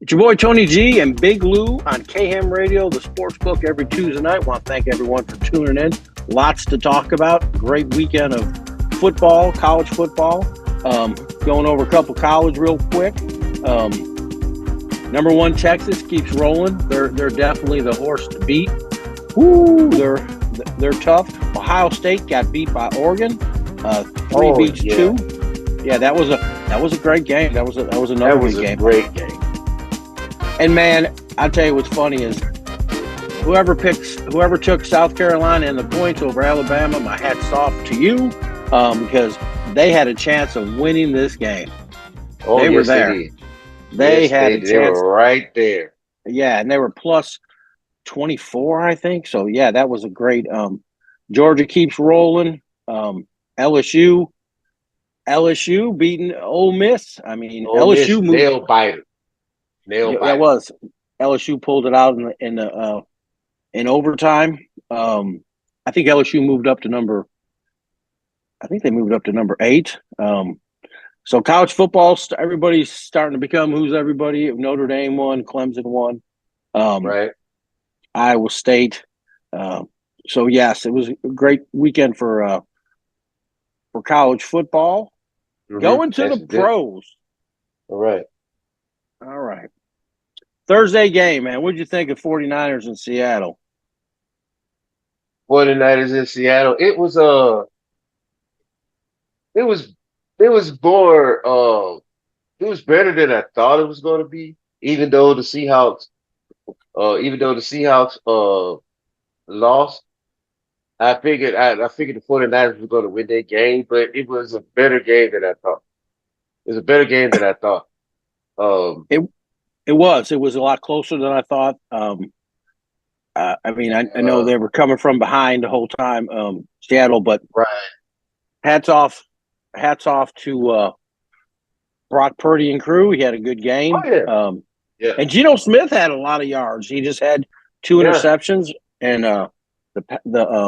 It's your boy Tony G and Big Lou on KHAM Radio, the sports book every Tuesday night. Want to thank everyone for tuning in. Lots to talk about. Great weekend of football, college football. Going over a couple college real quick. Number one, Texas keeps rolling. They're definitely the horse to beat. Woo, they're tough. Ohio State got beat by Oregon. Three beats two. Yeah, that was a great game. That was another good game. Great game. And man, I'll tell you what's funny is whoever took South Carolina and the points over Alabama, my hat's off to you, because they had a chance of winning this game. They were there. They had a chance. They were right there. Yeah, and they were plus 24, I think. So yeah, that was a great. Georgia keeps rolling. LSU beating Ole Miss. I mean, Ole Miss, LSU moved. Nail biter. That was LSU pulled it out in overtime. I think LSU moved up to number. I think they moved up to number 8. So college football, everybody's starting to become who's everybody. Notre Dame won, Clemson won, Right. Iowa State. So yes, it was a great weekend for college football. Mm-hmm. Going to the pros. All right. Thursday game, man. What'd you think of 49ers in Seattle? 49ers in Seattle. It was more it was better than I thought it was going to be, even though the Seahawks lost. I figured the 49ers were going to win that game, but it was a better game than I thought. It was a better game than I thought. It was a lot closer than I thought. I mean, I know they were coming from behind the whole time, Seattle, but right. Hats off to Brock Purdy and crew. He had a good game. Oh, yeah. And Geno Smith had a lot of yards. He just had 2 interceptions, and the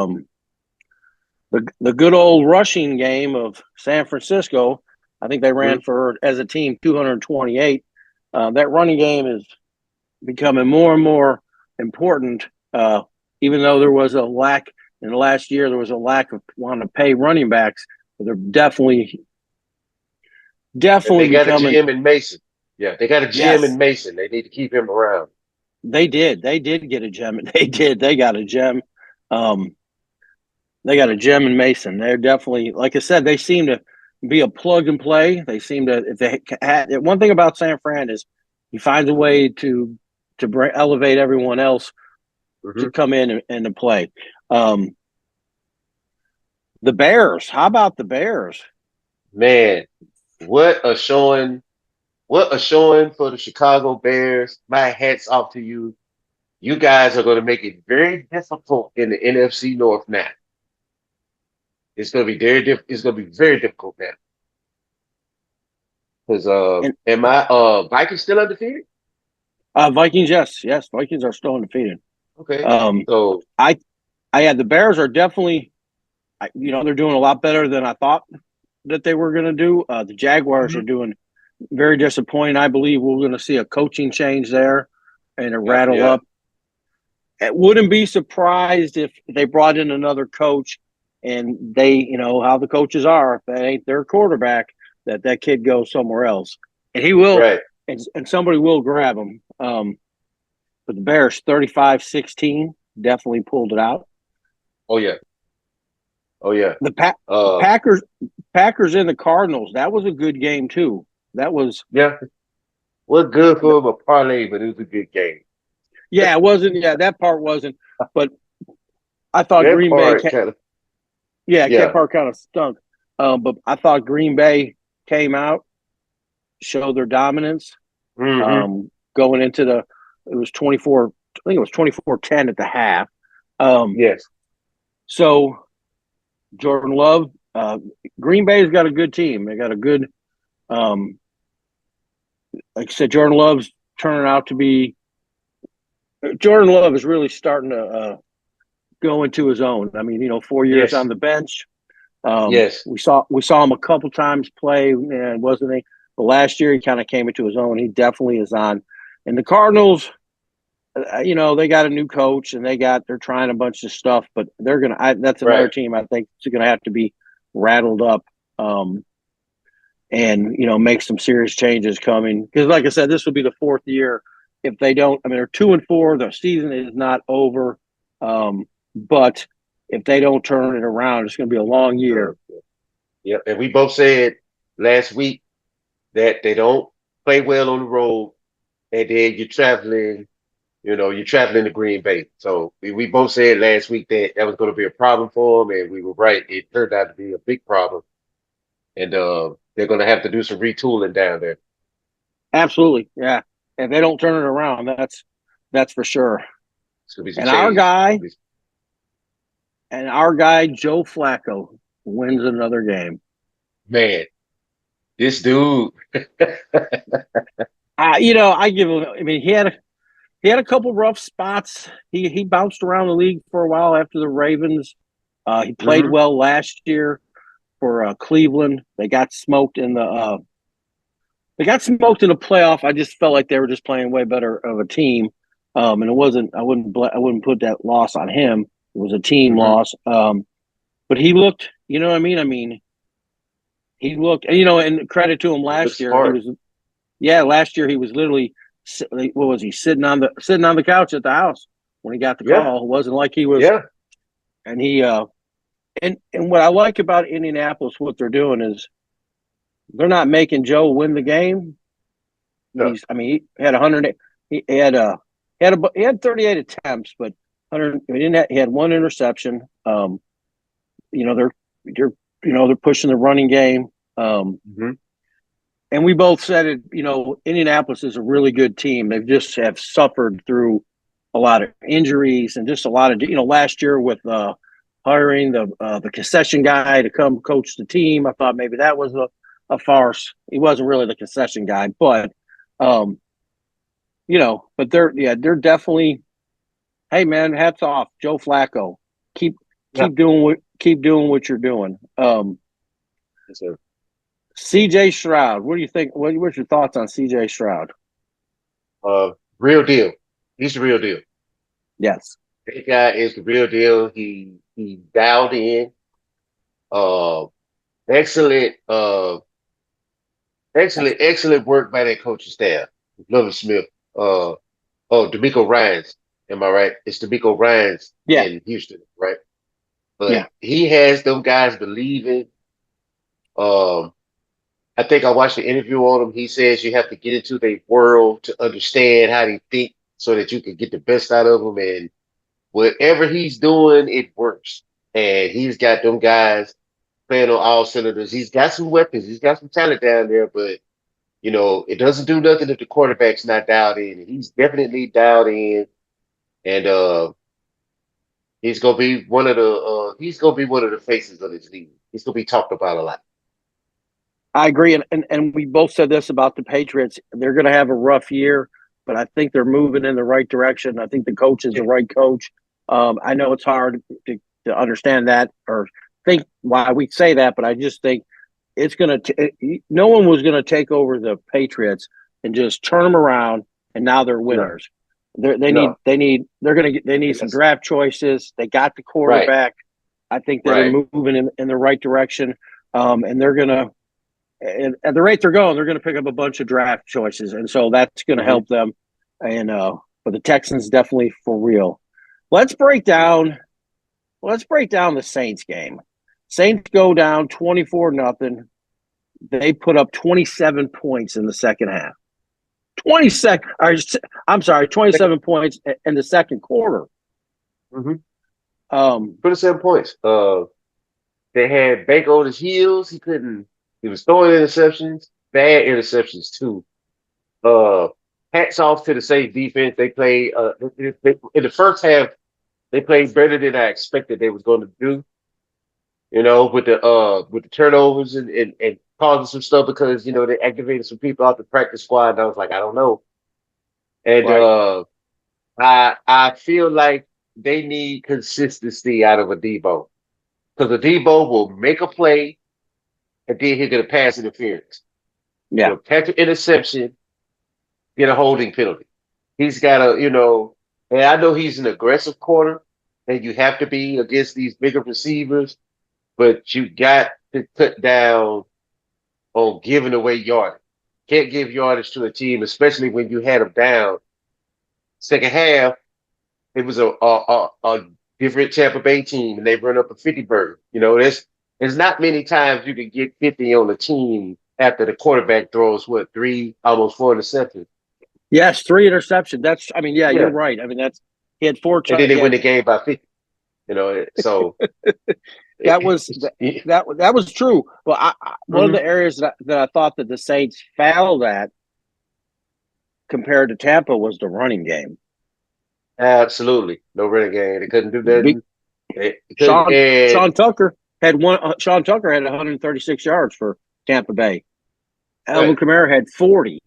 good old rushing game of San Francisco. I think they ran for, as a team, 228. That running game is becoming more and more important. Even though there was a lack in the last year, there was a lack of wanting to pay running backs. But they're definitely. They got becoming, a GM in Mason. Yeah, they got a GM in Mason. They need to keep him around. They did get a gem. They did. They got a gem. They got a gem in Mason. They're definitely, like I said, they seem to be a plug and play. They seem to. If they had, one thing about San Fran is he finds a way to elevate everyone else to come in and to play. The Bears. How about the Bears? Man, what a showing for the Chicago Bears. My hat's off to you. You guys are going to make it very difficult in the NFC North now. It's going to be very difficult now. Because Vikings still undefeated? Vikings, yes. Vikings are still undefeated. Okay. So the Bears are definitely, they're doing a lot better than I thought that they were going to do. The Jaguars are doing very disappointing. I believe we're going to see a coaching change there and a rattle up. I wouldn't be surprised if they brought in another coach and they, how the coaches are. If that ain't their quarterback, that kid goes somewhere else. And he will, right. and somebody will grab him. But the Bears, 35-16, definitely pulled it out. Oh, yeah. The Packers and the Cardinals, that was a good game, too. That was – yeah. Wasn't good for a parlay, but it was a good game. Yeah, it wasn't. Yeah, that part wasn't. But I thought Green Bay that part kind of stunk. But I thought Green Bay came out, showed their dominance. Going into it was 24. I think it was 24-10 at the half. Yes. So Jordan Love, Green Bay's got a good team. They got a good. Like I said, Jordan Love's turning out to be. Jordan Love is really starting to go into his own. I mean, 4 years on the bench. Yes, we saw him a couple times play, and wasn't he? But last year he kind of came into his own. He definitely is on And the Cardinals, they got a new coach and they're trying a bunch of stuff, but that's another Right. team I think is going to have to be rattled up. And make some serious changes coming, because like I said, this will be the fourth year if they don't. I mean, they're 2-4, the season is not over, but if they don't turn it around, it's going to be a long year. Yep. And we both said last week that they don't play well on the road, and then you're traveling to Green Bay. So we both said last week that that was going to be a problem for them, and we were right. It turned out to be a big problem, and they're going to have to do some retooling down there. Absolutely, yeah. If they don't turn it around, that's for sure. It's going to be some And our changes. guy Joe Flacco wins another game. Man, this dude. I give him. I mean, he had a couple rough spots. He bounced around the league for a while after the Ravens. He played Mhm. well last year for Cleveland. They got smoked in the playoff. I just felt like they were just playing way better of a team, and it wasn't. I wouldn't put that loss on him. It was a team Mhm. loss. But he looked. You know what I mean? I mean, he looked. And credit to him. He looks Last year he smart. was. Yeah, last year he was literally. What was he sitting on the couch at the house when he got the Yeah. call? It wasn't like he was. Yeah. And he and what I like about Indianapolis, what they're doing is they're not making Joe win the game. No. He had 100. He had 38 attempts, but 100. He had one interception. They're they're pushing the running game. Mhm. And we both said it. Indianapolis is a really good team. They've just have suffered through a lot of injuries and just a lot of last year with hiring the concession guy to come coach the team. I thought maybe that was a farce. He wasn't really the concession guy, but um, but they're definitely. Hey man, hats off, Joe Flacco. Keep Yeah. keep doing what you're doing. Yes, sir. CJ Stroud, what do you think? What's your thoughts on CJ Stroud? Real deal. He's the real deal. Yes. That guy is the real deal. He dialed in. Uh, excellent. Excellent work by that coaching staff. Lovely Smith. Uh, D'Amico Ryans. Am I right? It's D'Amico Ryans Yeah. in Houston, right? But Yeah. he has them guys believing. Um, I think I watched the interview on him. He says you have to get into their world to understand how they think so that you can get the best out of them. And whatever he's doing, it works. And he's got them guys playing on all cylinders. He's got some weapons. He's got some talent down there, but it doesn't do nothing if the quarterback's not dialed in. He's definitely dialed in, and he's gonna be one of the faces of this league. He's gonna be talked about a lot. I agree, and we both said this about the Patriots. They're going to have a rough year, but I think they're moving in the right direction. I think the coach is the Yeah. right coach. I know it's hard to understand that or think why we say that, but I just think it's going to. No one was going to take over the Patriots and just turn them around, and now they're No, winners. They no. need they need some Yes. draft choices. They got the Right, quarterback. I think that right. they're moving in the right direction, and they're going to at the rate they're going, they're going to pick up a bunch of draft choices, and so that's going to Hmm. help them. And but the Texans definitely for real. Let's break down. Let's break down the Saints game. Saints go down 24-0. They put up 27 points in the second half. 22nd. I'm sorry, 27 points in the second quarter. Mm-hmm. Um, 27 points. They had Baker on his heels. He couldn't. He was throwing interceptions, bad interceptions too. Uh, Hats off to the Saints defense. They played in the first half. They played better than I expected they was going to do. With the turnovers and causing some stuff because they activated some people out the practice squad. And I was like, I don't know. And right. I feel like they need consistency out of a Debo because a Debo will make a play and then he'll get a pass interference. Yeah. He'll catch an interception, get a holding penalty. He's got a, and I know he's an aggressive corner, and you have to be against these bigger receivers, but you got to cut down on giving away yardage. Can't give yardage to a team, especially when you had them down. Second half, it was a different Tampa Bay team, and they run up a 50 bird. There's not many times you can get 50 on a team after the quarterback throws what, three, almost four interceptions. Yes, 3 interceptions. I mean, yeah, you're Yeah, right. I mean, he had four. and then they He win had the game by 50. So that was that was true. But one of Mhm. the areas that I thought that the Saints failed at compared to Tampa was the running game. Absolutely no running game. They couldn't do Big, nothing. They couldn't, and Sean Tucker had one. Sean Tucker had 136 yards for Tampa Bay. Alvin right, Kamara had 40.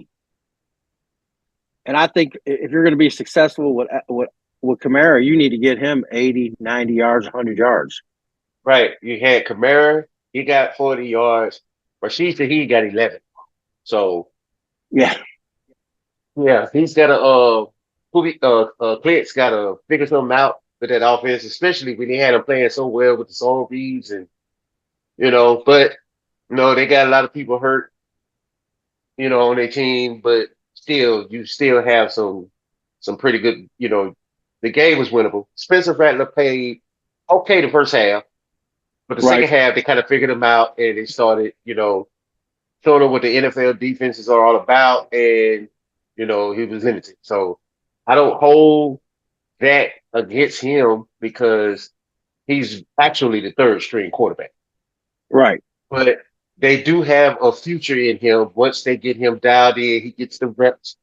And I think if you're going to be successful with Kamara, you need to get him 80, 90 yards, 100 yards. right. You had Kamara, he got 40 yards. Rashid he got 11. So Yeah, yeah, he's got Clint's got to figure something out with that offense, especially when he had him playing so well with the Soul Reeves and but they got a lot of people hurt, on their team, but still, you still have some pretty good, the game was winnable. Spencer Rattler played okay the first half, but the right. second half they kind of figured him out and they started, showing him what the NFL defenses are all about, and he was limited. So I don't hold that against him because he's actually the third string quarterback. Right. But they do have a future in him once they get him dialed in. He gets the reps.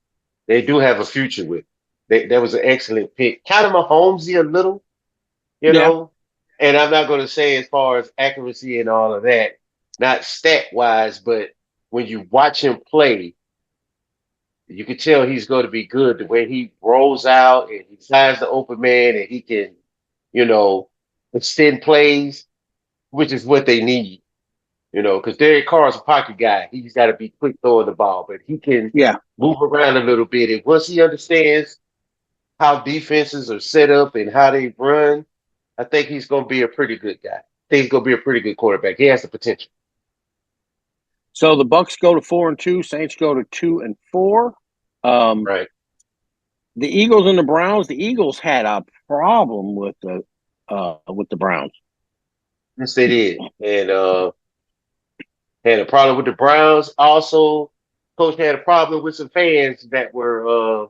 They do have a future with. That was an excellent pick. Kind of Mahomesy a little, you Yeah. know. And I'm not going to say as far as accuracy and all of that, not stat wise, but when you watch him play, you can tell he's going to be good. The way he rolls out and he finds the open man and he can, you know, extend plays, which is what they need. Because Derek Carr's a pocket guy. He's got to be quick throwing the ball, but he can Yeah. move around a little bit. And once he understands how defenses are set up and how they run, I think he's going to be a pretty good guy. I think he's going to be a pretty good quarterback. He has the potential. So the Bucks go to 4-2. Saints go to 2-4. Right. The Eagles and the Browns. The Eagles had a problem with the Browns. Yes, they did. And had a problem with the Browns. Also, coach had a problem with some fans that were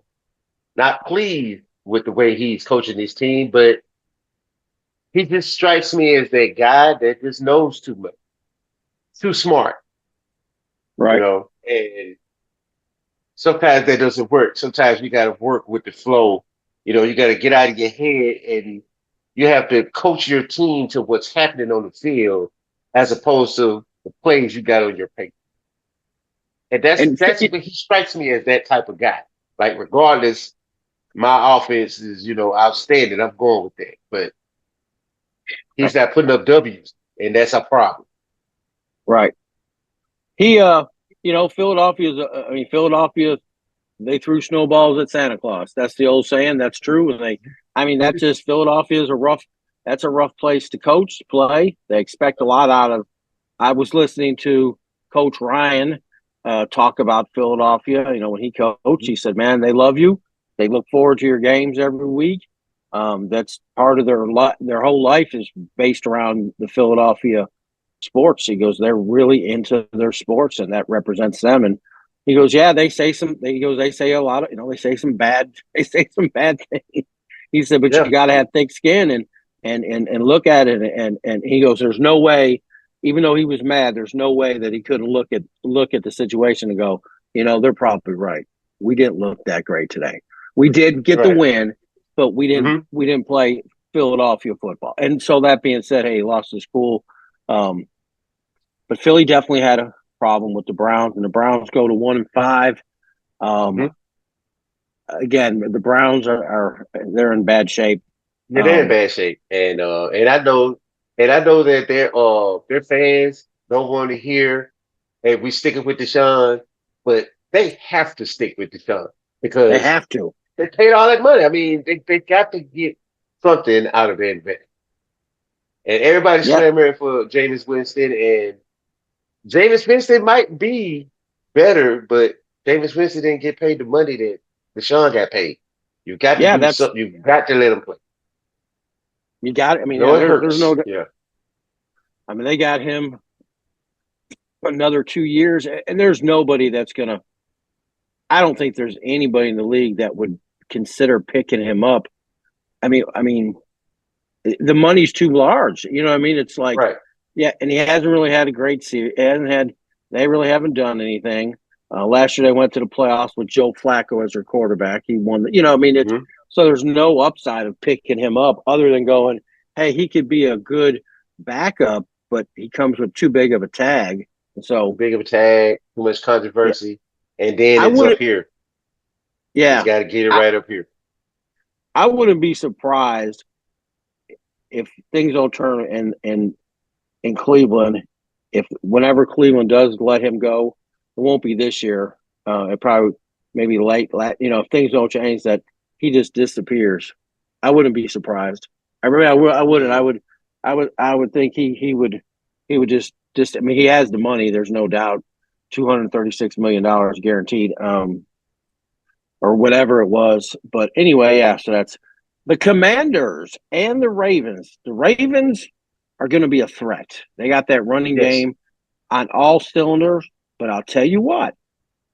not pleased with the way he's coaching his team, but he just strikes me as that guy that just knows too much, too smart, Right. and sometimes that doesn't work. Sometimes you got to work with the flow. You got to get out of your head and you have to coach your team to what's happening on the field as opposed to the plays you got on your paper. And And that's what he strikes me as, that type of guy. Like regardless, my offense is, outstanding. I'm going with that. But he's not putting up W's, and that's a problem. right. He Philadelphia's. I mean, Philadelphia. They threw snowballs at Santa Claus. That's the old saying. That's true. And that's just Philadelphia is a rough. That's a rough place to coach, to play. They expect a lot out of. I was listening to Coach Ryan talk about Philadelphia. When he coached, he said, "Man, they love you. They look forward to your games every week. That's part of their whole life is based around the Philadelphia sports." He goes, "They're really into their sports, and that represents them." And he goes, "Yeah, they say some." He goes, "They say a lot of, they say some bad, they say some bad things." He said, "But you Yeah, got to have thick skin and look at it." And he goes, "There's no way." Even though he was mad, there's no way that he couldn't look at the situation and go, they're probably right. We didn't look that great today. We did get the right. win, but we didn't Hmm. we didn't play Philadelphia football. And so that being said, hey, he lost his cool. Um, but Philly definitely had a problem with the Browns, and the Browns go to 1-5. Um, Hmm. Again, the Browns are they're in bad shape. Yeah, they're in Um, bad shape, and I know that their fans don't want to hear, "Hey, we sticking with Deshaun," but they have to stick with Deshaun they because have to. they paid all that money. I mean, they got to get something out of their investment. And everybody's Yeah, clamoring for Jameis Winston, and Jameis Winston might be better, but Jameis Winston didn't get paid the money that Deshaun got paid. You got to yeah, do that's something. You got to let him play. you got it. I mean, No, yeah, it there's no. hurts. Yeah, I mean, they got him another 2 years, and there's nobody that's gonna. I don't think there's anybody in the league that would consider picking him up. I mean, the money's too large. You know what I mean? It's like, right. yeah, and he hasn't really had a great season. He hasn't had. They really haven't done anything. Last year they went to the playoffs with Joe Flacco as their quarterback. He won. You know, I mean, it's Hmm. so there's no upside of picking him up other than going, hey, he could be a good backup, but he comes with too big of a tag. Too So big of a tag, too much yeah, controversy, and then I it's up wouldn't. here. He's Yeah, got to get it I, right up here. I wouldn't be surprised if things don't turn in Cleveland. If whenever Cleveland does let him go, it won't be this year. It probably maybe late. If things don't change, that he just disappears. I wouldn't be surprised. I mean, I wouldn't. Yeah. I would think he would just. I mean, he has the money. There's no doubt. $236 million guaranteed. Or whatever it was. But anyway, yeah, so that's the Commanders and the Ravens. The Ravens are going to be a threat. They got that running Yes. game on all cylinders, but I'll tell you what,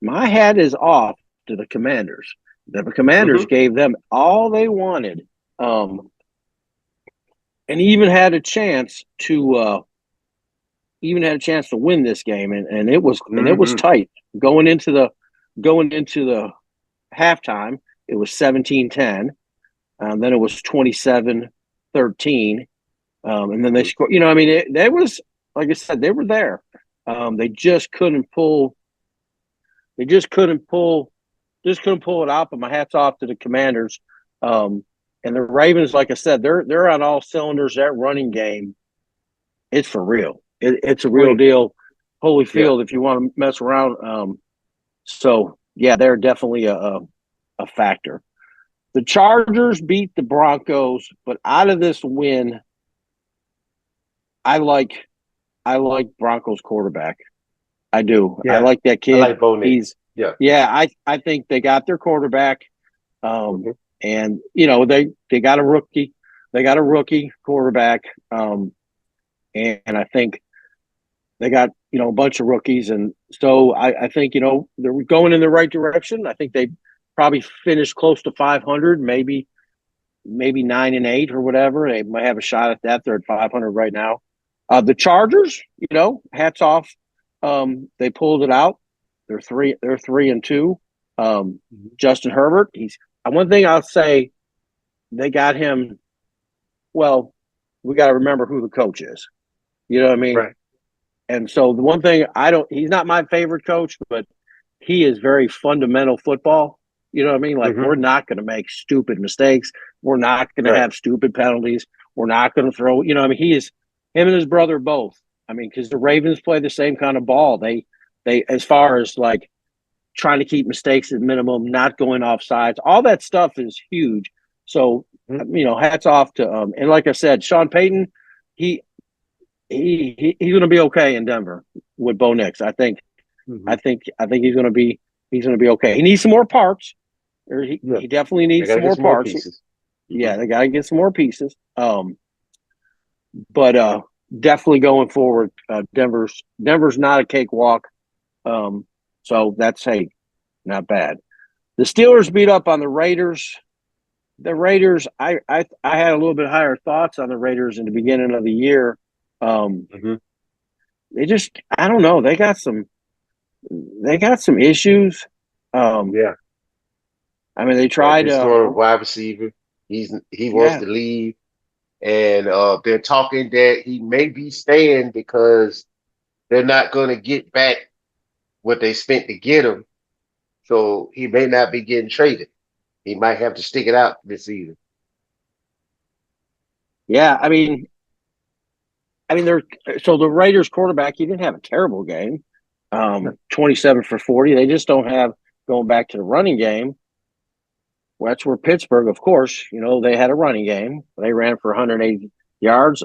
my hat is off to the Commanders. The Commanders Hmm. gave them all they wanted, and even had a chance to win this game, and it was Hmm. tight going into the halftime. It was 17-10. Then it was 27-13. And then they Hmm. scored. I mean, they was, like I said, they were there. They just couldn't pull. They just couldn't pull it out. But my hats off to the Commanders. And the Ravens, like I said, they're on all cylinders. That running game, it's for real. It's a Oh real yeah. deal. Yeah. Holyfield, if you want to mess around. So yeah, they're definitely a factor. The Chargers beat the Broncos, but out of this win, I like I like Broncos quarterback. I do. I Yeah. like that I kid. like Bo Nix. He's Yeah. yeah. I think they got their quarterback, Hmm. and they got a rookie. They got a rookie quarterback, and I think they got a bunch of rookies, and so I think they're going in the right direction. I think they probably finished close to 500, maybe 9-8 or whatever. They might have a shot at that. They're at 500 right now. The Chargers, hats off. They pulled it out. They're 3-2. Hmm. Justin Herbert. He's one thing I'll say. They got him. Well, we got to remember who the coach is. You know what I mean? Right. And so the one thing I don't. He's not my favorite coach, but he is very fundamental football. You know what I mean? Like, Hmm. we're not going to make stupid mistakes. We're not going to Right. have stupid penalties. We're not going to throw. I mean, him and his brother both. I mean, because the Ravens play the same kind of ball. They as far as like trying to keep mistakes at minimum, not going off sides, all that stuff is huge. So Hmm. hats off to and like I said, Sean Payton, he he's going to be okay in Denver with Bo Nix. I think Hmm. I think he's going to be okay. He needs some more parts. Or he, Yeah. he definitely They needs got to some get more some more parts. pieces. Hmm. Yeah, they got to get some more pieces. But definitely going forward, Denver's not a cakewalk. Um, so that's, hey, not bad. The Steelers beat up on the Raiders. The Raiders, I had a little bit higher thoughts on the Raiders in the beginning of the year. Um, Hmm. I don't know. They got some issues. Um, Yeah. I mean, they Got tried. this sort of wide receiver. He wants Yeah, to leave, and they're talking that he may be staying because they're not going to get back what they spent to get him. So he may not be getting traded. He might have to stick it out this season. yeah. I mean, the Raiders quarterback. He didn't have a terrible game. 27 for 40. They just don't have going back to the running game. that's where Pittsburgh, of course, they had a running game. They ran for 180 yards.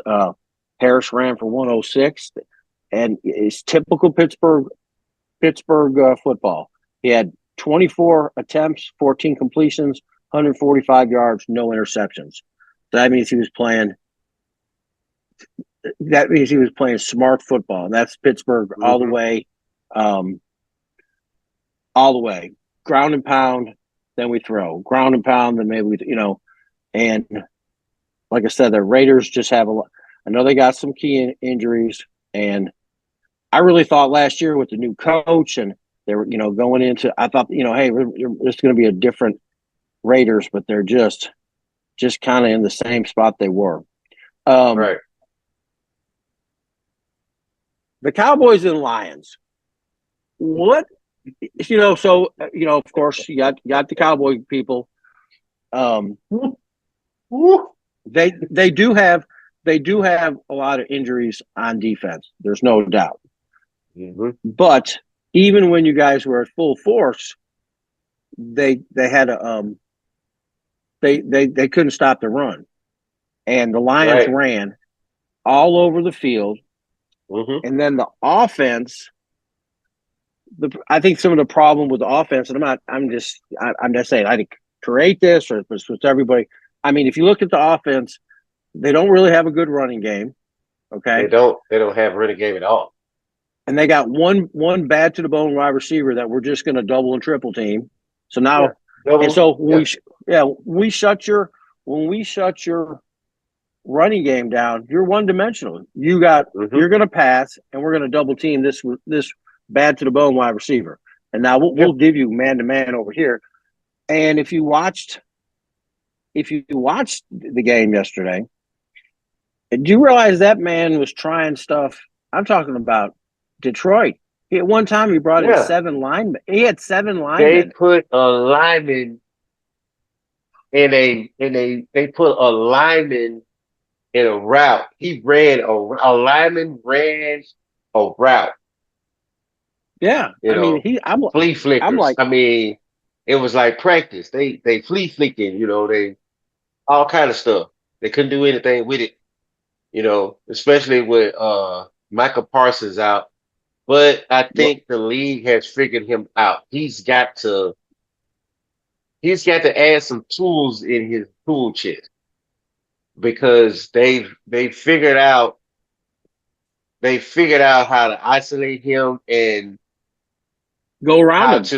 Harris ran for 106, and it's typical Pittsburgh football. He had 24 attempts, 14 completions, 145 yards, no interceptions. So that means he was playing. That means he was playing smart football, and that's Pittsburgh all the way, all the way. Ground and pound, then we throw. Ground and pound, then maybe and like I said, the Raiders just have a lot. I know they got some key injuries, and I really thought last year with the new coach and they were, going into. I thought, hey, it's going to be a different Raiders, but they're just kind of in the same spot they were. Right. The Cowboys and Lions. What So of course you got the Cowboy people. They do have a lot of injuries on defense. There's no doubt. But even when you guys were at full force, they had a they couldn't stop the run, and the Lions ran all over the field. And then the offense, I think some of the problem with the offense, and I'm just saying I didn't create this or it's with everybody. I mean, if you look at the offense, they don't really have a good running game. Okay, they don't have a running game at all. And they got one bad to the bone wide receiver that we're just going to double and triple team. So now, and so when we shut your running game down, you're one dimensional. You're going to pass, and we're going to double team this bad to the bone wide receiver, and now we'll give you man to man over here. And if you watched the game yesterday, do you realize that man was trying stuff? I'm talking about Detroit. At one time, he brought in 7 linemen. He had 7 linemen. They put a lineman they put a lineman in a route. He ran a lineman ran a route. Yeah, flea flickers. I'm like, I mean, it was like practice. They flea flicking. They all kind of stuff. They couldn't do anything with it. Especially with Michael Parsons out. But I think the league has figured him out. He's got to add some tools in his tool chest because they figured out how to isolate him and go around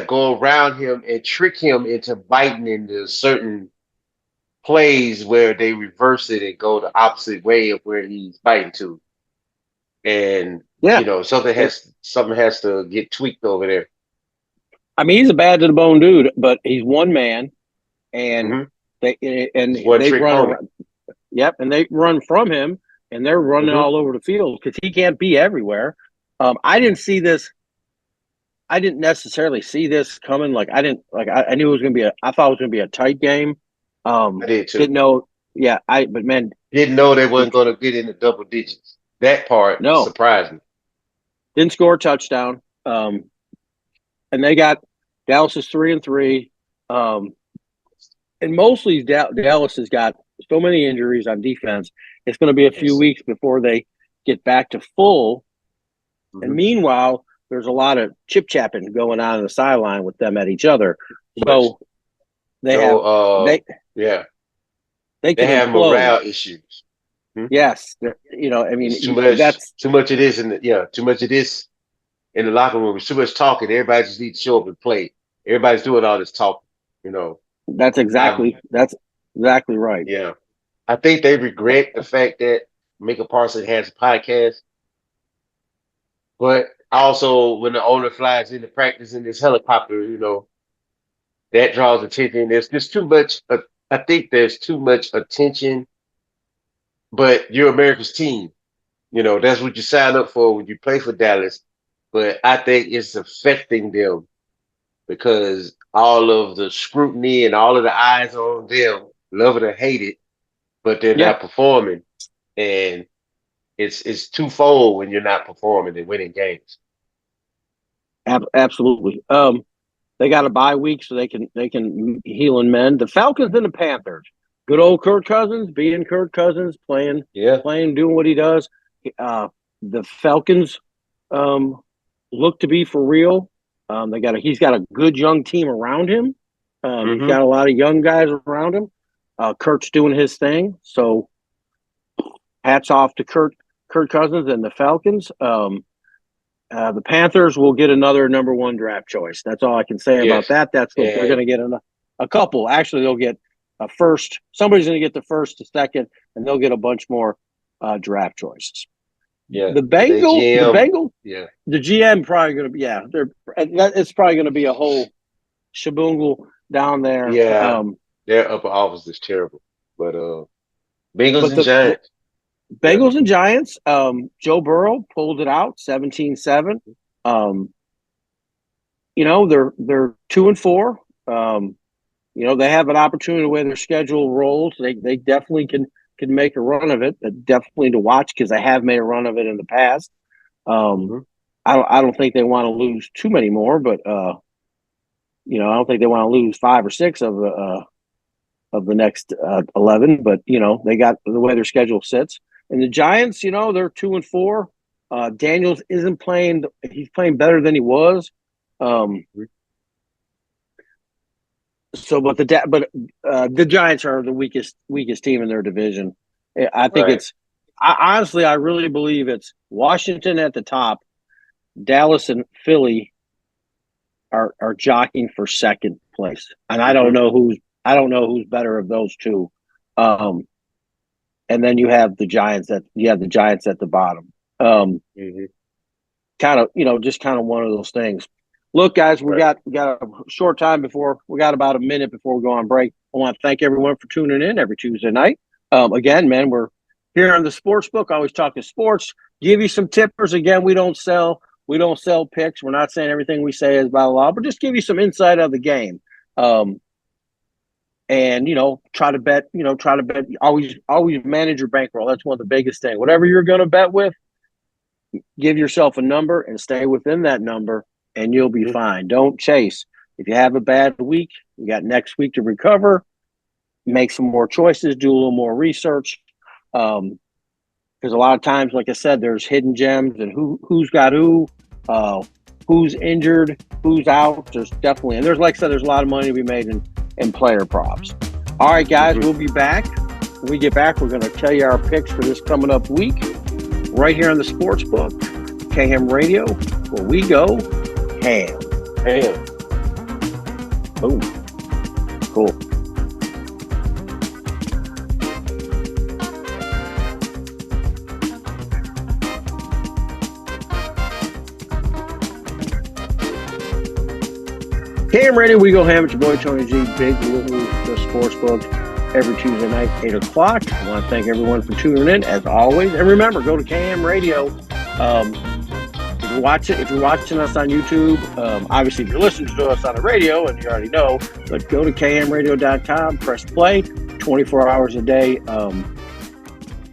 go around him and trick him into biting into certain plays where they reverse it and go the opposite way of where he's biting to. And something has to get tweaked over there. I mean, he's a bad to the bone dude, but he's one man, and they run around. Yep, and they run from him, and they're running all over the field because he can't be everywhere. I didn't see this. I didn't necessarily see this coming. I knew it was going to be I thought it was going to be a tight game. I did too. Didn't know. Yeah, didn't know they weren't going to get into double digits. That part surprised me. Didn't score a touchdown. And they got Dallas is 3-3. And mostly Dallas has got so many injuries on defense. It's going to be a few weeks before they get back to full. And meanwhile, there's a lot of chip-chapping going on the sideline with them at each other. So they have morale issues. Yes, I mean, too much of this in the locker room. It's too much talking. Everybody just needs to show up and play. Everybody's doing all this talking. That's exactly right. Yeah, I think they regret the fact that Micah Parsons has a podcast, but also when the owner flies into practice in this helicopter, that draws attention. There's just too much. I think there's too much attention. But you're America's team. That's what you sign up for when you play for Dallas. But I think it's affecting them because all of the scrutiny and all of the eyes on them, love it or hate it, but they're not performing. And it's twofold when you're not performing and winning games. Absolutely. they got a bye week, so they can heal and mend. The Falcons and the Panthers. Good old Kirk Cousins, being Kirk Cousins, playing, doing what he does. The Falcons look to be for real. He's got a good young team around him. He's got a lot of young guys around him. Kirk's doing his thing. So hats off to Kirk Cousins and the Falcons. The Panthers will get another number 1 draft choice. That's all I can say about that. They're going to get a couple. Actually, they'll get a first. Somebody's going to get the first, the second, and they'll get a bunch more draft choices. Yeah, the GM probably going to be it's probably going to be a whole shaboongle down there. Yeah, their upper office is terrible, but Bengals and Giants. Bengals and Giants. Joe Burrow pulled it out 17-7. They're 2-4. They have an opportunity the way their schedule rolls. They definitely can make a run of it. Definitely to watch because they have made a run of it in the past. I don't think they want to lose too many more, but I don't think they want to lose 5 or 6 of the next 11. But they got the way their schedule sits. And the Giants, they're 2-4. Daniels isn't playing. He's playing better than he was. But the Giants are the weakest team in their division. I think honestly, I really believe it's Washington at the top. Dallas and Philly are jockeying for second place, and I don't know who's better of those two. And then you have the Giants at the bottom. Kind of one of those things. Look, guys, we got a short time we got about a minute before we go on break. I want to thank everyone for tuning in every Tuesday night. Again, man, we're here on the Sports Book. I always talk to sports. Give you some tippers. Again, we don't sell picks. We're not saying everything we say is blah blah blah, but just give you some insight of the game. And try to bet. Always manage your bankroll. That's one of the biggest things. Whatever you're going to bet with, give yourself a number and stay within that number, and you'll be fine. Don't chase. If you have a bad week, you got next week to recover. Make some more choices. Do a little more research. Because a lot of times, like I said, there's hidden gems and who's got who's injured, who's out. There's definitely, and like I said, there's a lot of money to be made in player props. All right, guys, we'll be back. When we get back, we're going to tell you our picks for this coming up week right here on the Sports Book, KM Radio, where we go ham. Boom. Cool. KM Radio, we go ham. It's your boy Tony G, Big Lou, the Sports Book, every Tuesday night, 8 o'clock. I want to thank everyone for tuning in, as always. And remember, go to KM Radio. If you're watching us on YouTube, obviously if you're listening to us on the radio, and you already know, but go to kmradio.com, press play, 24 hours a day.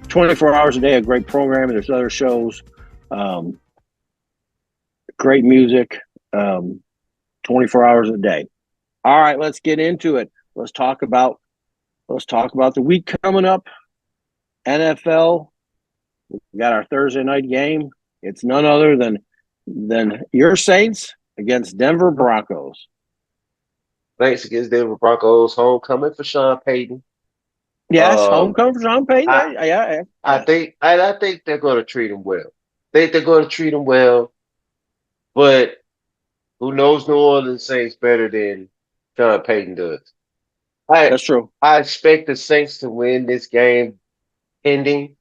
24 hours a day, a great program. There's other shows, great music, 24 hours a day. All right, let's get into it. Let's talk about the week coming up. NFL. We got our Thursday night game. It's none other than your Saints against Denver Broncos. Saints against Denver Broncos. Homecoming for Sean Payton. Yes, homecoming for Sean Payton. I think they're going to treat him well. But who knows New Orleans Saints better than Sean Payton does? That's true. I expect the Saints to win this game, pending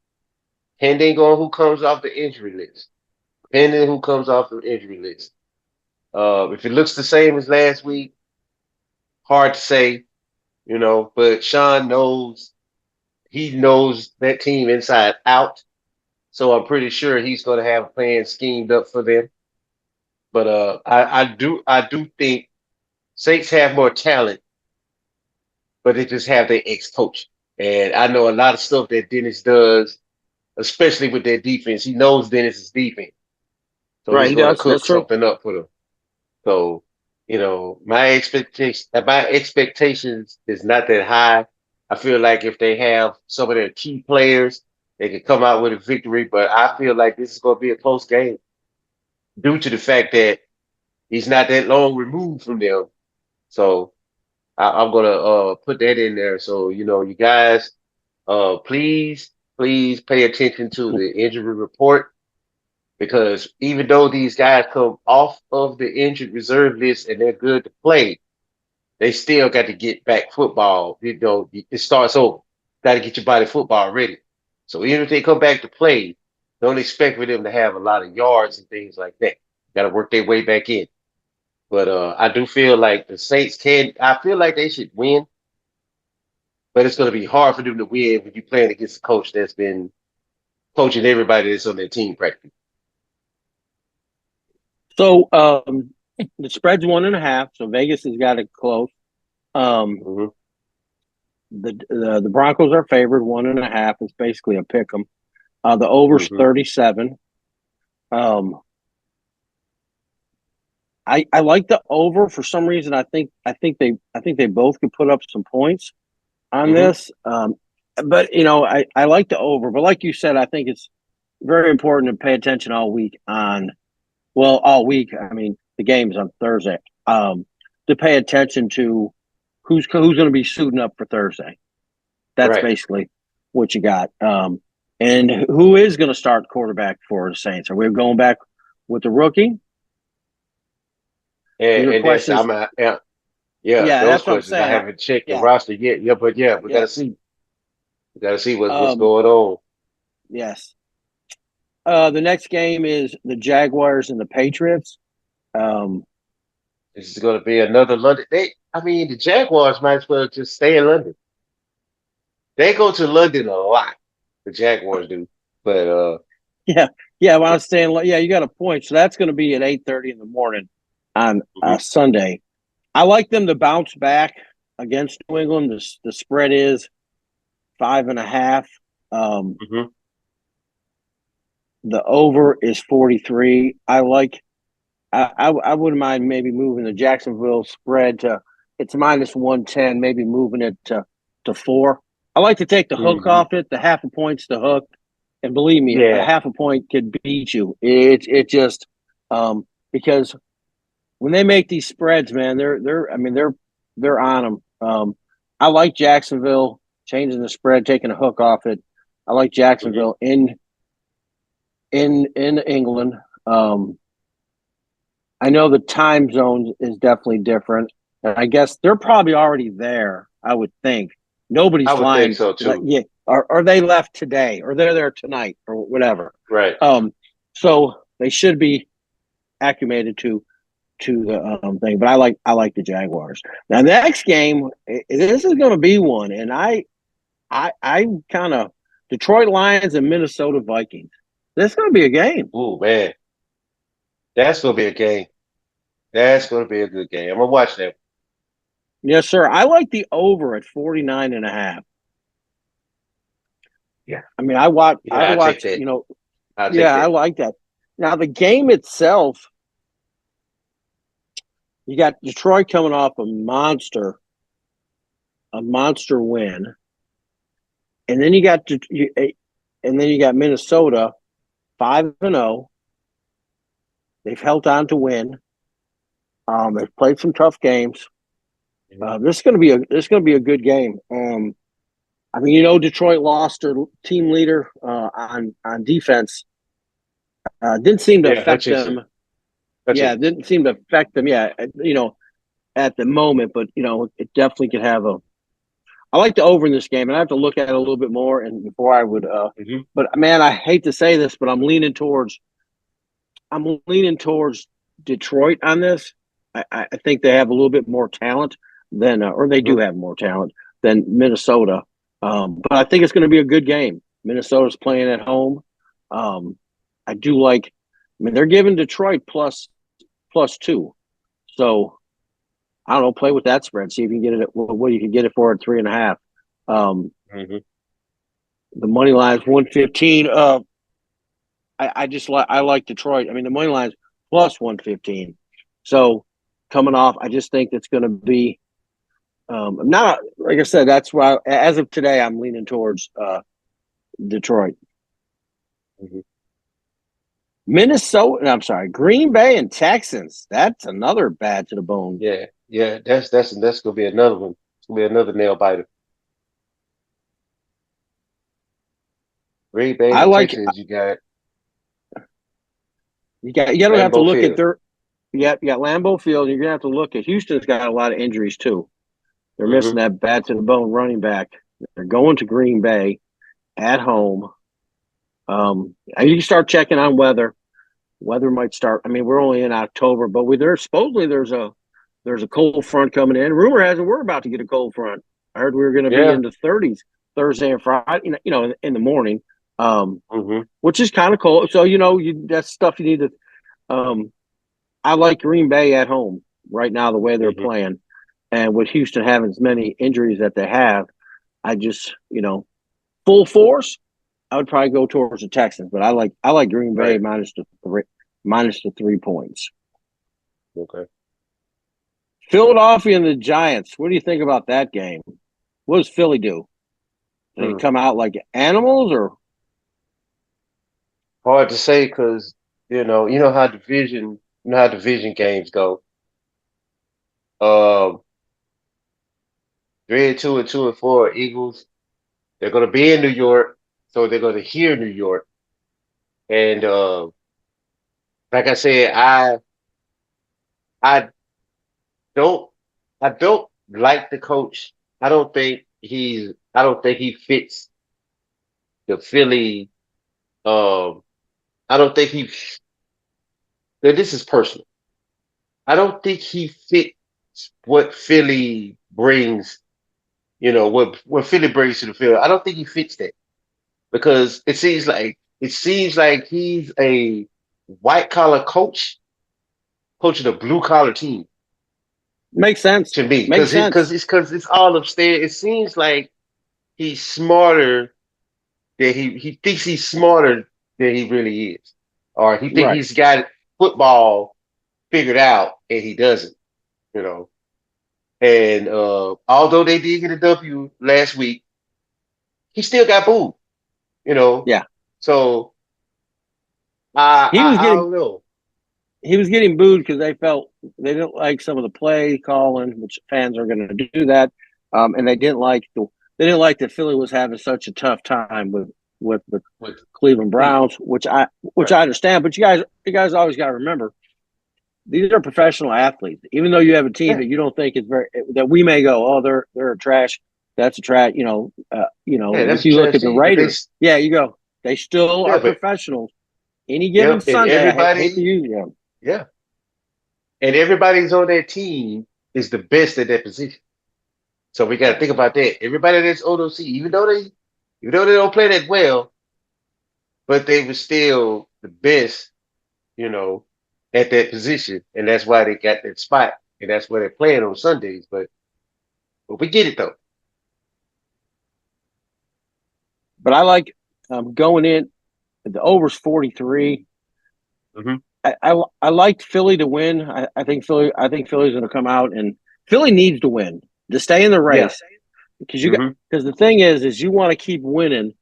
on who comes off the injury list. If it looks the same as last week, hard to say, but Sean knows that team inside out. So I'm pretty sure he's going to have a plan schemed up for them. But I do think Saints have more talent, but they just have their ex-coach. And I know a lot of stuff that Dennis does, especially with their defense. He knows Dennis's defense. So he's going to cook something up for them. So my expectations is not that high. I feel like if they have some of their key players, they can come out with a victory. But I feel like this is going to be a close game due to the fact that he's not that long removed from them. So I'm gonna put that in there. So you guys, please pay attention to the injury report because even though these guys come off of the injured reserve list and they're good to play, they still got to get back football. It starts over. Got to get your body football ready. So even if they come back to play, don't expect for them to have a lot of yards and things like that. Got to work their way back in. But I do feel like the Saints can. I feel like they should win, but it's going to be hard for them to win when you're playing against a coach that's been coaching everybody that's on their team practically. So the spread's 1.5. So Vegas has got it close. Um, Hmm. the Broncos are favored 1.5. It's basically a pick 'em. The over's Hmm. 37. Um, I like the over for some reason. I think they both could put up some points on Hmm. this. But I like the over. But like you said, I think it's very important to pay attention all week all week. I mean, the game's on Thursday. To pay attention to who's going to be suiting up for Thursday. That's Right. basically what you got. And who is going to start quarterback for the Saints? Are we going back with the rookie? These are And that's questions. yeah, Yeah, those that's what I'm questions. I saying. haven't checked the Yeah, roster yet. Yeah, but yeah, we yeah. gotta see. We gotta see what's Um, going on. yes. The next game is the Jaguars and the Patriots. Um, This is gonna be another London. I mean, the Jaguars might as well just stay in London. They go to London a lot. The Jaguars do, but yeah, yeah. Well, I was saying, yeah, you got a point. So that's going to be at 8:30 in the morning on mhm, Sunday. I like them to bounce back against New England. The spread is 5.5. Um, mhm. the over is 43. I wouldn't mind maybe moving the Jacksonville spread to it's -110, maybe moving it to 4. I like to take the hook Mhm. off it. The half a point's the hook, and believe me, a Yeah. half a point could beat you. It just because when they make these spreads, man, they're on them. I like Jacksonville changing the spread, taking a hook off it. I like Mhm. Jacksonville in England. Um, I know the time zone is definitely different. And I guess they're probably already there, I would think. Nobody's I would think flying. so too. Yeah, or they left today, or they're there tonight, or whatever. Right. So they should be acclimated to the thing. But I like the Jaguars. Now, the next game, this is going to be one, and I kind of Detroit Lions and Minnesota Vikings. This is going to be a game. Oh man, that's gonna be a game. That's gonna be a good game. I'm gonna watch that. Yes, sir. I like the over at 49.5. Yeah. I mean, I Yeah, I take watch, that. I'll take yeah, I that. like that. Now the game itself, you got Detroit coming off a monster win, and then you got Minnesota 5-0. They've held on to win. They've played some tough games. Mhm. This is going to be a good game. I mean, Detroit lost their team leader on defense. Didn't seem to Yeah, affect Hutchinson. them. Yeah, Hutchinson. didn't seem to affect them. Yeah, at the moment, but it definitely could have a. I like the over in this game, and I have to look at it a little bit more and before I would. Hmm. But man, I hate to say this, but I'm leaning towards Detroit on this. I think they have a little bit more talent than, or they do Hmm. have more talent than Minnesota. But I think it's going to be a good game. Minnesota's playing at home. Um, I do like. I mean, they're giving Detroit plus 2. So I don't know. Play with that spread. See if you can get it. What you can get it for at 3.5. Um, Hmm. the money line is 115. I like Detroit. I mean, the money line is plus 115. So coming off. I just think it's going to be not like I said. That's why, as of today, I'm leaning towards Detroit. Mhm. Minnesota. I'm sorry, Green Bay and Texans. That's another bad to the bone. Yeah. That's gonna be another one. It's gonna be another nail biter. Green Bay I and like Texans. You got you got to have to Lambeau look at Field. their. You got Lambeau Field. You're gonna have to look at Houston's got a lot of injuries too. They're missing Hmm. that bad to the bone running back. They're going to Green Bay at home. You can start checking on weather. Weather might start. I mean, we're only in October, but supposedly there's a cold front coming in. Rumor has it we're about to get a cold front. I heard we were going to be Yeah. in the 30s Thursday and Friday. In the morning, Hmm. which is kind of cold. So that's stuff you need to. I like Green Bay at home right now the way they're Hmm. playing, and with Houston having as many injuries that they have, I just full force. I would probably go towards the Texans, but I like Green Bay Right. minus the 3 points. Okay. Philadelphia and the Giants. What do you think about that game? What does Philly do? Do they Mm. come out like animals or Hard to say because you know how division games go. Um, 3-2 and 2-4 Eagles. They're gonna be in New York, so they're gonna hear New York. And like I said, I don't I don't like the coach. I don't think he fits the Philly. Um, I don't think he. Now this is personal. I don't think he fits what Philly brings. What Philly brings to the field. I don't think he fits that because it seems like he's a white collar coach coaching a blue collar team makes sense? to me Makes sense. because it's all upstairs. It seems like he's smarter than he thinks he's smarter than he really is, or he thinks Right. he's got football figured out and he doesn't. You know, and although they did get a W last week, he still got booed. You know, Yeah. so He was I getting don't know. he was getting booed because they felt they didn't like some of the play calling, which fans are going to do that, and they didn't like that Philly was having such a tough time with the With Cleveland Cleveland, Browns, which I right? understand. But you guys always got to remember these are professional athletes. Even though you have a team Yeah, that you don't think is very that we may go, oh, they're a trash. That's a trash. yeah, that's If a you look trash at the team, but Raiders, yeah, you go. They still yeah, are but professionals. Any given yep, and Sunday, I hate to everybody, use them. yeah, and everybody's on that team is the best at that position. So we got to think about that. Everybody that's OC, even though they don't play that well, but they were still the best, you know, at that position, and that's why they got that spot, and that's where they're playing on Sundays. But we get it though. But I like going in. The over's 43. Hmm. I liked Philly to win. I think Philly's going to come out and Philly needs to win to stay in the Yeah. race Hmm. because the thing is you want to keep winning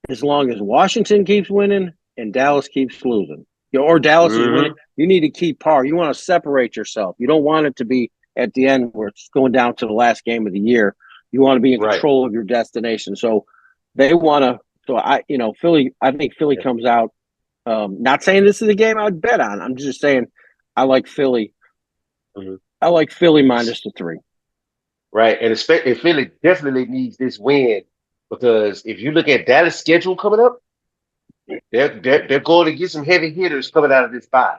as long as Washington keeps winning and Dallas keeps losing. Or Dallas is winning. Hmm. You need to keep par. You want to separate yourself. You don't want it to be at the end where it's going down to the last game of the year. You want to be in Right. control of your destination. So they want to. So Philly. I think Philly Yeah. comes out. Not saying this is a game I'd bet on. I'm just saying I like Philly. Hmm. I like Philly minus the 3. Right. And Philly definitely needs this win because if you look at Dallas' schedule coming up, they're going to get some heavy hitters coming out of this bye.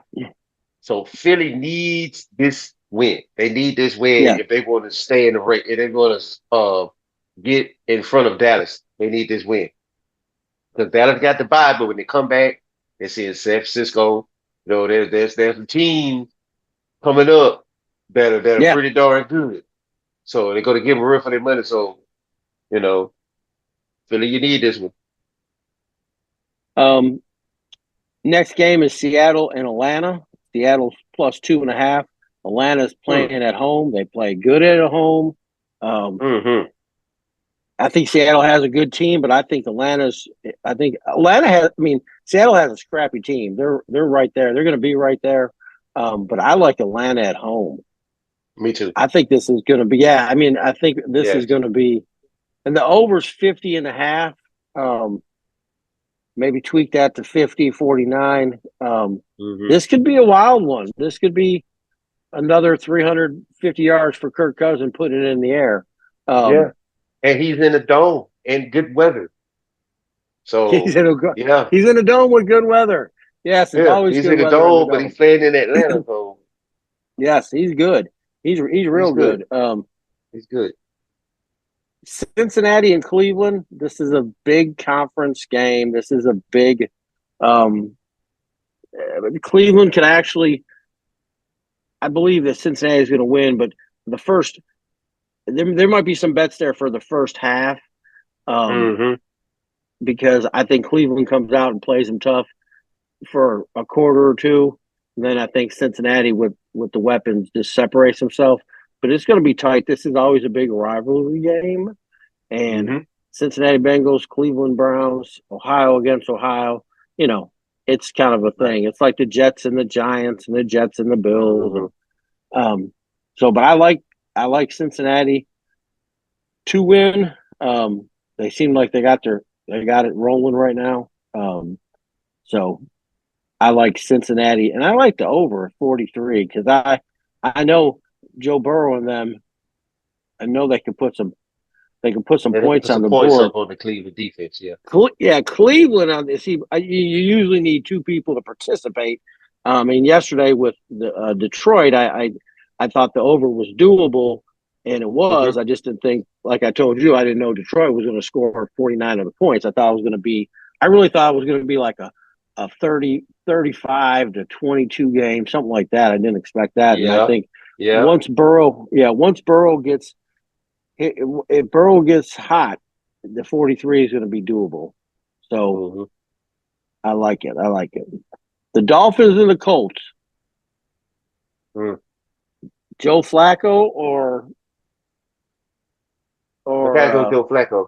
So Philly needs this win. They need this win Yeah, if they want to stay in the race. If they want to get in front of Dallas, they need this win because Dallas got the bye. But when they come back, they see in San Francisco. There's some teams coming up that are yeah. pretty darn good. So they're going to give them a run for their money. So you know, Philly, you need this one. Next game is Seattle and Atlanta. Seattle's plus 2.5. Atlanta's Hmm. playing at home. They play good at home. Um, Mm-hmm. I think Seattle has a good team, but I think Atlanta has. I mean, Seattle has a scrappy team. They're right there. They're going to be right there. But I like Atlanta at home. Me too. I think this is going to be. Yeah, I mean, I think this is Yes. going to be, and the over's 50.5. Maybe tweak that to 50, 49. Mm-hmm. This could be a wild one. This could be another 350 yards for Kirk Cousins putting it in the air. Yeah. Um, And he's in the dome in good weather. he's So in a yeah. he's in a dome with good weather. Yes, it's Yeah. always He's good in the weather in the dome, but dome. he's playing in Atlanta, so Yes, he's good. He's he's real good. good. He's good. Cincinnati and Cleveland. This is a big conference game. This is a big. Um, Cleveland can actually. I believe that Cincinnati is going to win, but the first there might be some bets there for the first half. Um, Mm-hmm. because I think Cleveland comes out and plays them tough for a quarter or two. And then I think Cincinnati with the weapons just separates himself. But it's going to be tight. This is always a big rivalry game. And Mm-hmm. Cincinnati Bengals, Cleveland Browns, Ohio against Ohio, you know, it's kind of a Right. thing. It's like the Jets and the Giants and the Jets and the Bills. Mm-hmm. And but I like Cincinnati to win. They seem like they got it rolling right now. So I like Cincinnati, and I like the over 43 because I know Joe Burrow and them. I know they can put some And they can points put on some the points board. up on the Cleveland defense. Yeah. Yeah, Cleveland on this. You usually need two people to participate. I mean, yesterday with the Detroit, I thought the over was doable, and it Mm-hmm. was. I just didn't think, like I told you, I didn't know Detroit was going to score 49 of the points. I thought it was going to be. I really thought it was going to be like a 30-35 to 22 game, something like that. I didn't expect that, and I Yeah. think Yeah. once Burrow gets if Burrow gets hot, the 43 is going to be doable. So Mm-hmm. I like it. I like it. The Dolphins and the Colts. Mm. Joe Flacco I or gotta go Joe Flacco.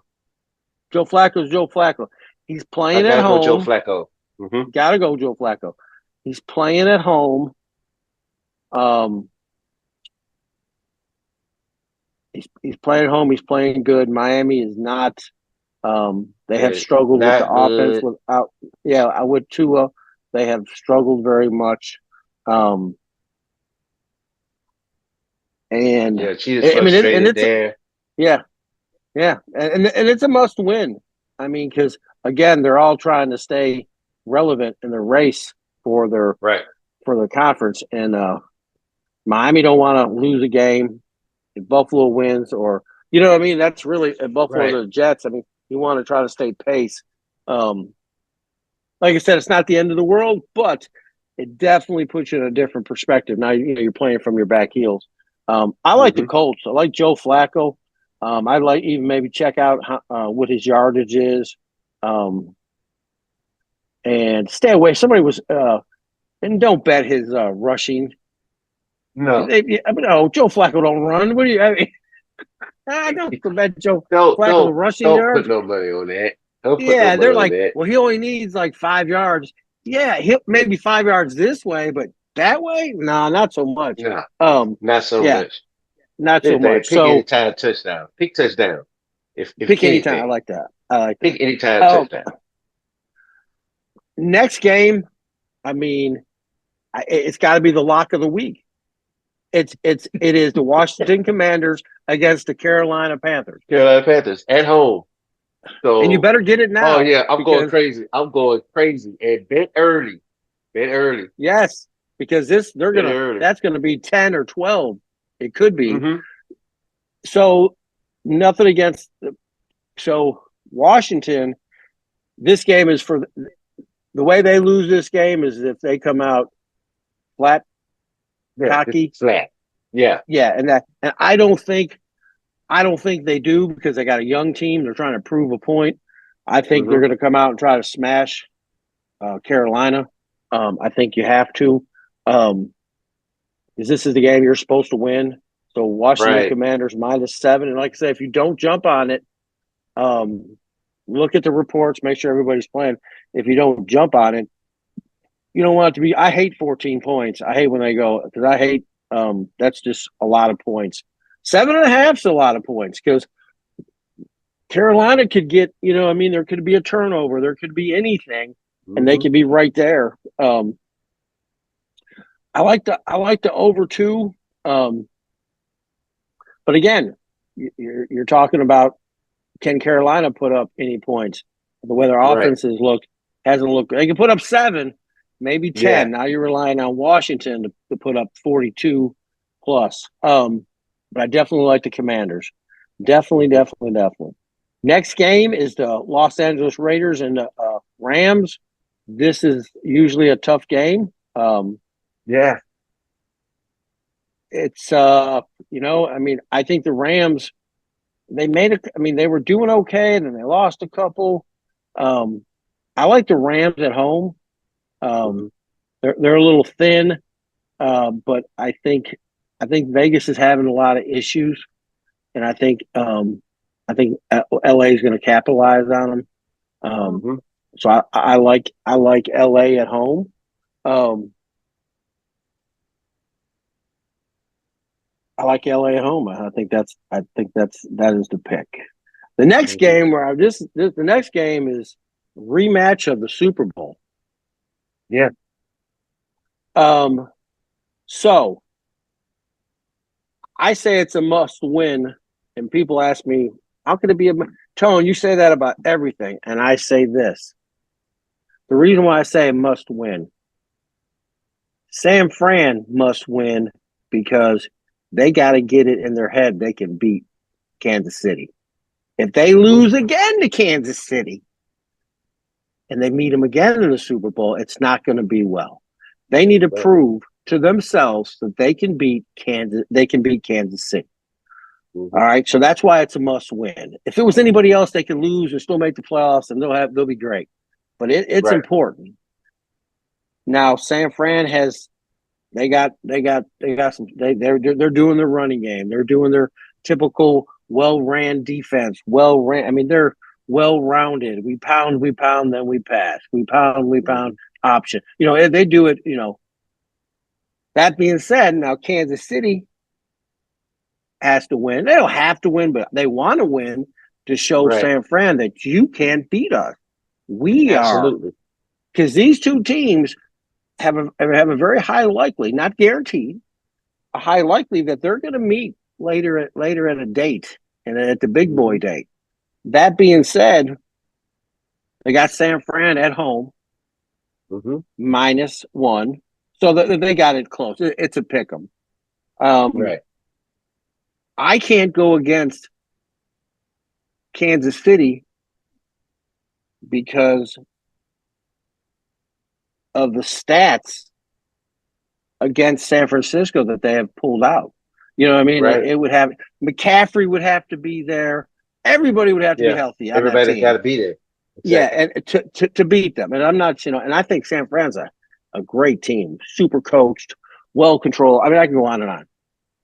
Joe Flacco's Joe Flacco. He's I playing at gotta go Joe home. Flacco. Mm-hmm. Got to go Joe Flacco. He's playing at home. Um, he's playing at home. He's playing good. Miami is not. They have Yeah. struggled with the Not offense good. without. Yeah, I would Tua. They have struggled very much. Um, and Yeah. Cheetah's I mean, and frustrated it's there. yeah, yeah, and it's a must win. I mean, because again, they're all trying to stay relevant in the race for their Right. for their conference, and Miami don't want to lose a game. If Buffalo wins, or you know what I mean, that's really if Buffalo Right. the Jets. I mean, you want to try to stay pace. Um, like I said, it's not the end of the world, but it definitely puts you in a different perspective. Now you're playing from your back heels. I like the Mm-hmm. Colts. I like Joe Flacco. I'd like even maybe check out what his yardage is, um, and stay away. Somebody was and don't bet his rushing. No. I mean, oh, Joe Flacco don't run. What do you? I mean, I don't bet Joe Don't Flacco the don't rushing don't put yards. no money on that. Don't put no Yeah, money they're on like, that. well, he only needs like 5 yards. Yeah, he'll maybe 5 yards this way, but that way, no, not so much. No, Um, not so yeah, much. not so Anything, much. pick any So time touchdown. Pick touchdown. If pick anytime. I anything, like that. I like that. pick any time Um, touchdown. next game, I mean, it's got to be the lock of the week. It is the Washington Commanders against the Carolina Panthers, Carolina Panthers at home. and you So, better get it oh now yeah, I'm going because crazy. I'm going crazy and bet early. Bet early. yes, because Bet early. that's gonna be 10 or 12. It could be. Mm-hmm. So nothing against so Washington. This game is for the way they lose this game is if they come out flat, Yeah, just cocky. flat. Yeah. Yeah, and I don't think they do because they got a young team. They're trying to prove a point. I think they're Mm-hmm. going to come out and try to smash Carolina. I think you have to. Um, because this is the game you're supposed to win. So Washington Right. Commanders -7, and like I said, if you don't jump on it, look at the reports, make sure everybody's playing. If you don't jump on it, you don't want it to be. I hate 14 points. I hate when they go because I hate. That's just a lot of points. 7.5 is a lot of points because Carolina could get. There could be a turnover. There could be anything, and they Mm-hmm. could be right there. I like the over 2. But again, you're talking about, can Carolina put up any points? The way their Right. offenses hasn't looked. They can put up 7, maybe Yeah. 10. Now you're relying on Washington to put up 42 plus. But I definitely like the Commanders. Definitely, Mm-hmm. definitely, definitely. Next game is the Los Angeles Raiders and the Rams. This is usually a tough game. Yeah. It's I think the Rams, they were doing okay, and then they lost a couple. Um, I like the Rams at home. Mm-hmm. They're a little thin, but I think Vegas is having a lot of issues, and I think LA is going to capitalize on them. Um, Mm-hmm. so I like LA at home. Um, I like LA at home. That is the pick. The next Mm-hmm. game the next game is rematch of the Super Bowl. Yeah. Um, so I say it's a must win, and people ask me, how could it be Tone? You say that about everything, and I say this: the reason why I say it must win, San Fran must win because they got to get it in their head they can beat Kansas City. If they Mm-hmm. lose again to Kansas City, and they meet them again in the Super Bowl, it's not going to be well. They need to Right. prove to themselves that they can beat Kansas. They can beat Kansas City. Mm-hmm. All right, so that's why it's a must win. If it was anybody else, they can lose and still make the playoffs, and they'll be great. But it's Right. important. Now, San Fran has they got some they're doing their running game. They're doing their typical well ran defense. Well ran. I mean, they're well rounded. We pound, then we pass. We Mm-hmm. pound option. They do it. That being said, now Kansas City has to win. They don't have to win, but they want to win to show Right. San Fran that you can't beat us. We are, Absolutely. because these two teams have a very high likely, not guaranteed, a high likely that they're going to meet later at a date and at the big boy Mm-hmm. date. That being said, they got San Fran at home Mm-hmm. -1, so they got it close. It's a pick 'em. Um, Right. I can't go against Kansas City because of the stats against San Francisco that they have pulled out. You know what I mean? Right. It would have McCaffrey would have to be there. Everybody would have to be Yeah. healthy on that Everybody's got team. to be there. Yeah, Exactly. and to beat them. And I'm not, and I think San Fran's a great team, super coached, well controlled. I mean, I can go on and on.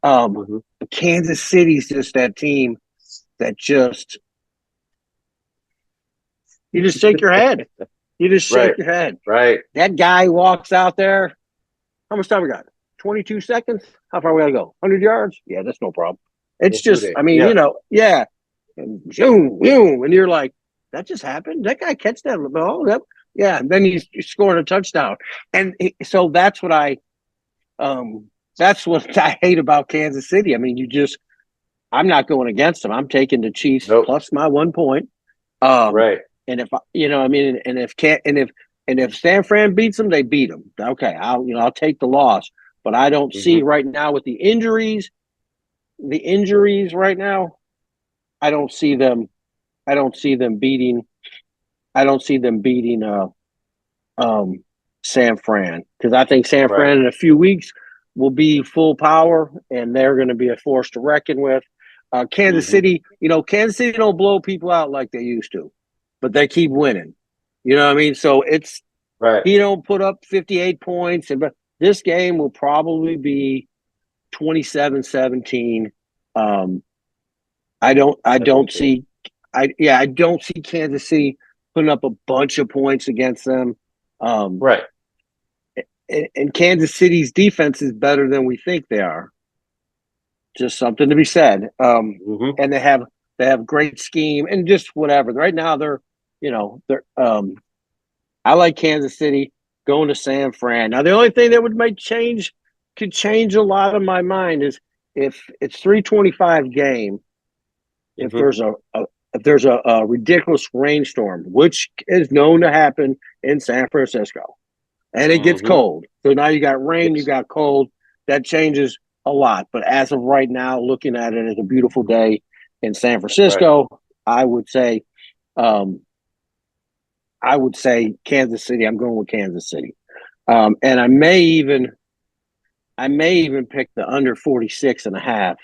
Mm-hmm. But Kansas City's just that team that you just shake your head. You just shake Right. your head. Right. That guy walks out there. How much time we got? 22 seconds? How far we got to go? 100 yards? Yeah, that's no problem. It's Let's do just, that. I mean, Yeah. yeah. And boom, boom. And you're like, that just happened? That guy catch that ball? Yeah. And then he's scoring a touchdown. And so that's what I hate about Kansas City. I mean, I'm not going against them. I'm taking the Chiefs Nope. plus my 1 point. Um, Right. and if I mean, and if San Fran beats them, they beat them. Okay, I'll take the loss. But I don't Mm-hmm. see right now with the injuries. The injuries right now, I don't see them. I don't see them beating. I don't see them beating. Um, San Fran, because I think San Right. Fran in a few weeks will be full power and they're going to be a force to reckon with. Kansas Mm-hmm. City, Kansas City don't blow people out like they used to, but they keep winning. You know what I mean? So Right. he don't put up 58 points, but this game will probably be 27-17. I don't see Kansas City putting up a bunch of points against them. Right. And Kansas City's defense is better than we think they are. Just something to be said. And they have great scheme and just whatever. Right now they're I like Kansas City going to San Fran. Now the only thing that could change a lot of my mind is if it's 325 game, if there's a ridiculous rainstorm, which is known to happen in San Francisco, and it gets cold. So now you got rain, you got cold. That changes a lot. But as of right now, looking at it as a beautiful day in San Francisco, right. I would say Kansas City. I'm going with Kansas City. And I may even pick the under 46.5.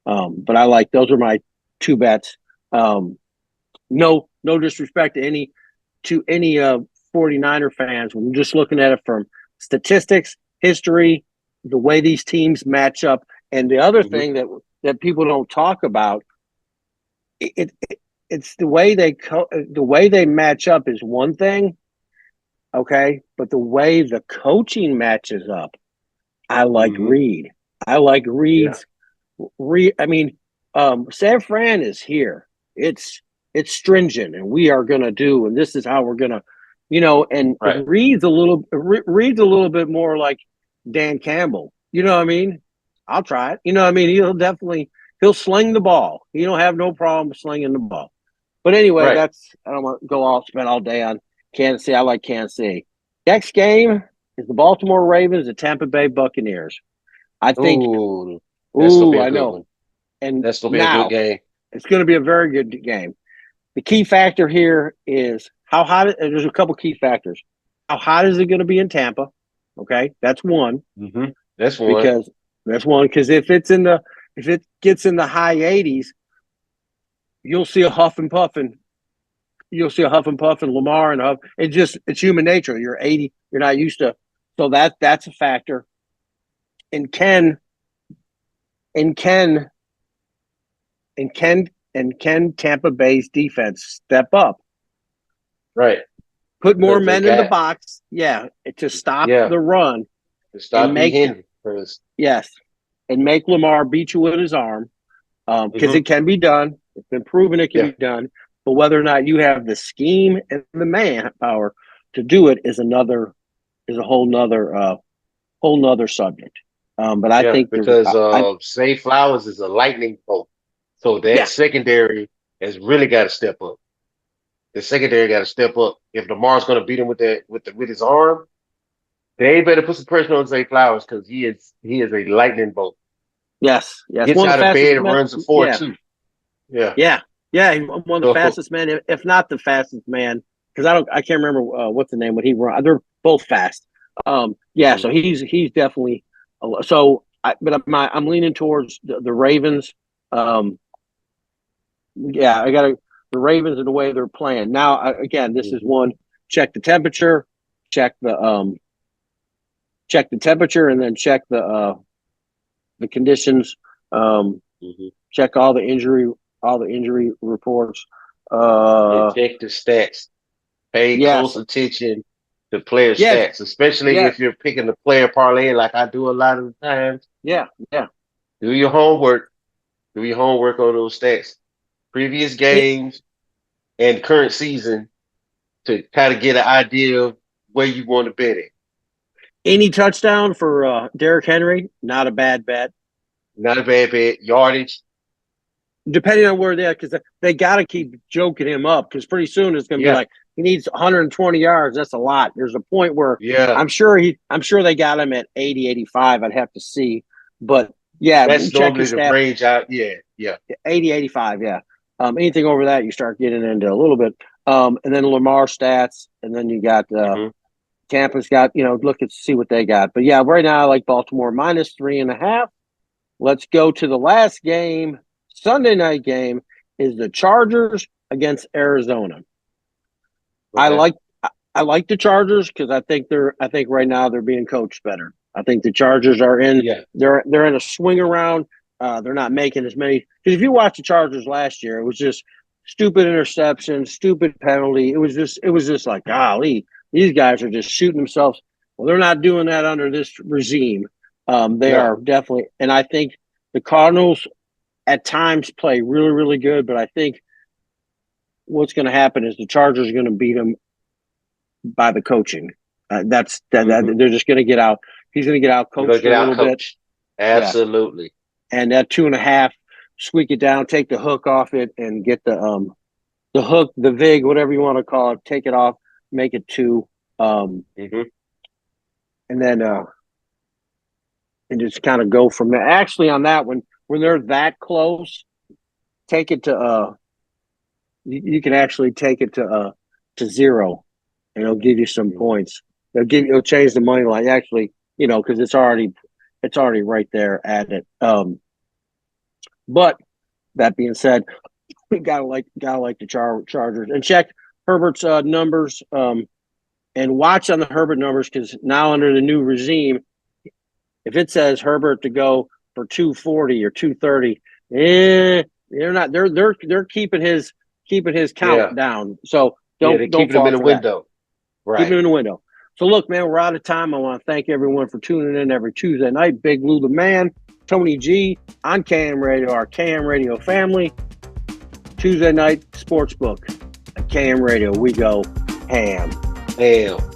But I like those are my two bets. No disrespect to any 49er fans. We're just looking at it from statistics, history, the way these teams match up, and the other thing that people don't talk about. It's the way they match up is one thing, okay, but the way the coaching matches up, I like Reed. I like Reed's. Yeah. San Fran is here. It's stringent, and we are going to do, and this is how we're going to, and right. Reed's a little bit more like Dan Campbell. You know what I mean? I'll try it. You know what I mean? He'll sling the ball. He don't have no problem slinging the ball. But anyway, right. I don't want to spend all day on Kansas City. I like Kansas City. Next game is the Baltimore Ravens, the Tampa Bay Buccaneers. I think. I know. One. And that's going to be a good game. It's going to be a very good game. The key factor here is how hot. There's a couple key factors. How hot is it going to be in Tampa? Okay, that's one. That's one. Because if it gets in the high 80s, you'll see a huff and puff and Lamar and Huff. It's human nature. You're 80. You're not used to. So that's a factor. And can Tampa Bay's defense step up? Right. Put more men in the box. Yeah. To stop the run. To stop Henry. Yes. And make Lamar beat you with his arm. Because it can be done. It's been proven it can be done. But whether or not you have the scheme and the manpower to do it is a whole nother subject. But I think because Zay Flowers is a lightning bolt. So that secondary has really got to step up. The secondary got to step up. If Lamar's going to beat him with his arm, they better put some pressure on Zay Flowers because he is a lightning bolt. Yes. Gets out of bed and runs a 4.2. Yeah. He's one of the fastest men, if not the fastest man. Because I can't remember what's the name when he run. They're both fast. So he's definitely. I'm leaning towards the Ravens. I got the Ravens and the way they're playing. Now, this is one. Check the temperature. Check the temperature, and then check the conditions. Check all the injury reports. Check the stats. Pay close attention to player stats, especially if you're picking the player parlay like I do a lot of the times. Yeah. Do your homework. Do your homework on those stats. Previous games and current season to kind of get an idea of where you want to bet it. Any touchdown for Derrick Henry, not a bad bet. Not a bad bet. Yardage. Depending on where they're at, because they got to keep joking him up because pretty soon it's going to be like he needs 120 yards. That's a lot. There's a point where I'm sure they got him at 80, 85. I'd have to see. But that's normally the range out. 80, 85, anything over that, you start getting into a little bit. And then Lamar stats, and then you got Tampa's got, look at see what they got. But right now I like Baltimore -3.5. Let's go to the last game. Sunday night game is the Chargers against Arizona. Okay. I like the Chargers because I think right now they're being coached better. I think the Chargers are in. Yeah. They're in a swing around. They're not making as many. Because if you watch the Chargers last year, it was just stupid interception, stupid penalty. It was just like, golly, these guys are just shooting themselves. Well, they're not doing that under this regime. They No. are definitely, and I think the Cardinals at times play really, really good. But I think what's going to happen is the Chargers are going to beat them by the coaching. That they're just going to get out. He's going to get out You're gonna coached get a out little bit. coached. Absolutely. And that 2.5, squeak it down, take the hook off it, and get the hook, the vig, whatever you want to call it, take it off, make it 2, and then and just kind of go from there. Actually, on that one, when they're that close, take it to you can actually take it to 0, and it'll give you some points. It'll change the money line actually, because it's already right there at it. But that being said, we gotta like the Chargers, and check Herbert's numbers and watch on the Herbert numbers, because now under the new regime, if it says Herbert to go for 240 or 230, they're not. They're keeping his count down. So they're don't keeping them fall in the for that. window. Keep it Right. in the window. So look, man, we're out of time. I want to thank everyone for tuning in every Tuesday night. Big Lou the Man, Tony G on KM Radio, our KM Radio family. Tuesday night sportsbook at KM Radio. We go ham. Hell.